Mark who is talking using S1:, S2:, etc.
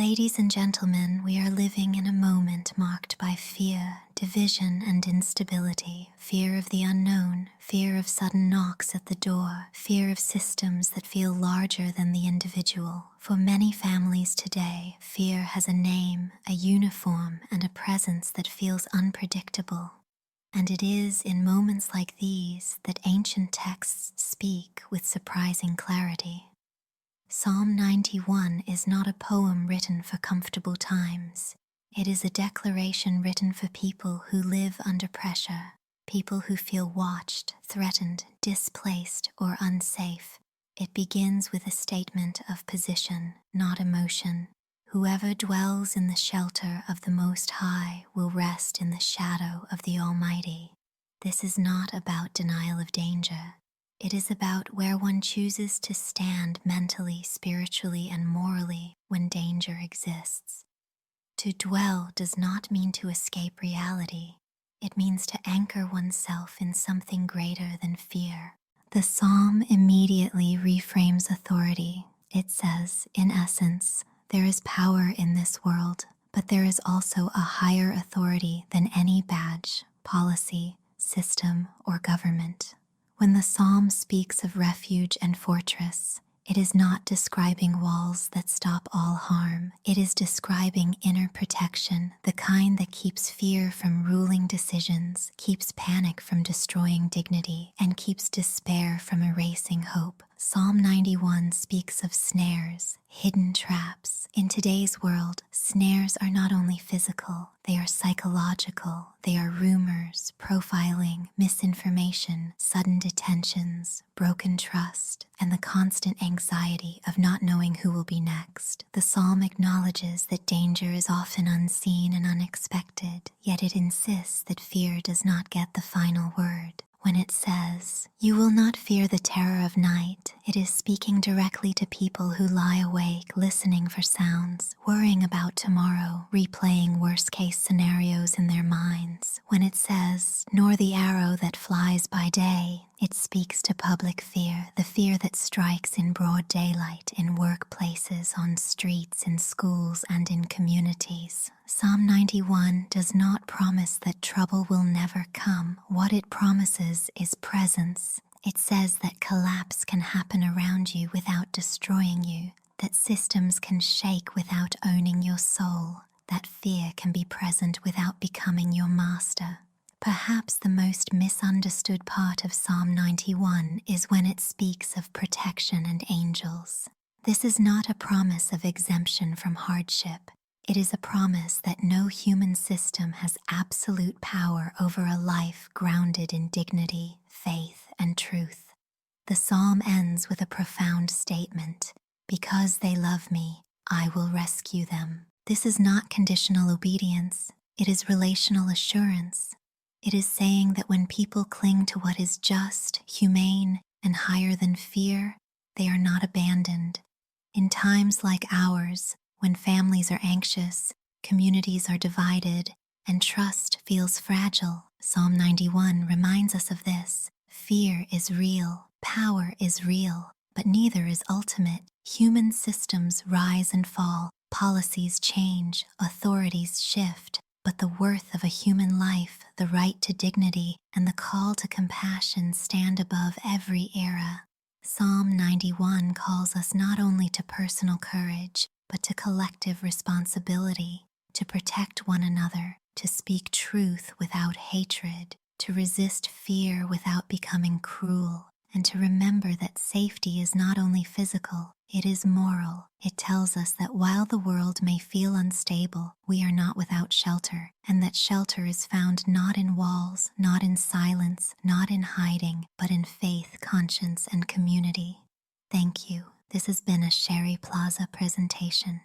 S1: Ladies and gentlemen, we are living in a moment marked by fear, division, and instability. Fear of the unknown, fear of sudden knocks at the door, fear of systems that feel larger than the individual. For many families today, fear has a name, a uniform, and a presence that feels unpredictable. And it is in moments like these that ancient texts speak with surprising clarity. Psalm 91 is not a poem written for comfortable times. It is a declaration written for people who live under pressure, people who feel watched, threatened, displaced, or unsafe. It begins with a statement of position, not emotion. Whoever dwells in the shelter of the Most High will rest in the shadow of the Almighty. This is not about denial of danger. It is about where one chooses to stand mentally, spiritually, and morally when danger exists. To dwell does not mean to escape reality. It means to anchor oneself in something greater than fear. The psalm immediately reframes authority. It says, in essence, there is power in this world, but there is also a higher authority than any badge, policy, system, or government. When the psalm speaks of refuge and fortress, it is not describing walls that stop all harm. It is describing inner protection, the kind that keeps fear from ruling decisions, keeps panic from destroying dignity, and keeps despair from erasing hope. Psalm 91 speaks of snares, hidden traps. In today's world, snares are not only physical, they are psychological. They are rumors, profiling, misinformation, sudden detentions, broken trust, and the constant anxiety of not knowing who will be next. The psalm acknowledges that danger is often unseen and unexpected, yet it insists that fear does not get the final word. When it says, "You will not fear the terror of night," it is speaking directly to people who lie awake, listening for sounds, worrying about tomorrow, replaying worst-case scenarios in their minds. When it says, "Nor the arrow that flies by day," it speaks to public fear, the fear that strikes in broad daylight, in workplaces, on streets, in schools, and in communities. Psalm 91 does not promise that trouble will never come. What it promises is presence. It says that collapse can happen around you without destroying you, that systems can shake without owning your soul, that fear can be present without becoming your master. Perhaps the most misunderstood part of Psalm 91 is when it speaks of protection and angels. This is not a promise of exemption from hardship. It is a promise that no human system has absolute power over a life grounded in dignity, faith, and truth. The psalm ends with a profound statement: "Because they love me, I will rescue them." This is not conditional obedience. It is relational assurance. It is saying that when people cling to what is just, humane, and higher than fear, they are not abandoned. In times like ours, when families are anxious, communities are divided, and trust feels fragile, Psalm 91 reminds us of this. Fear is real, power is real, but neither is ultimate. Human systems rise and fall, policies change, authorities shift, but the worth of a human life, the right to dignity, and the call to compassion stand above every era. Psalm 91 calls us not only to personal courage, but to collective responsibility, to protect one another, to speak truth without hatred, to resist fear without becoming cruel, and to remember that safety is not only physical, it is moral. It tells us that while the world may feel unstable, we are not without shelter, and that shelter is found not in walls, not in silence, not in hiding, but in faith, conscience, and community. Thank you. This has been a Sherry Plaza presentation.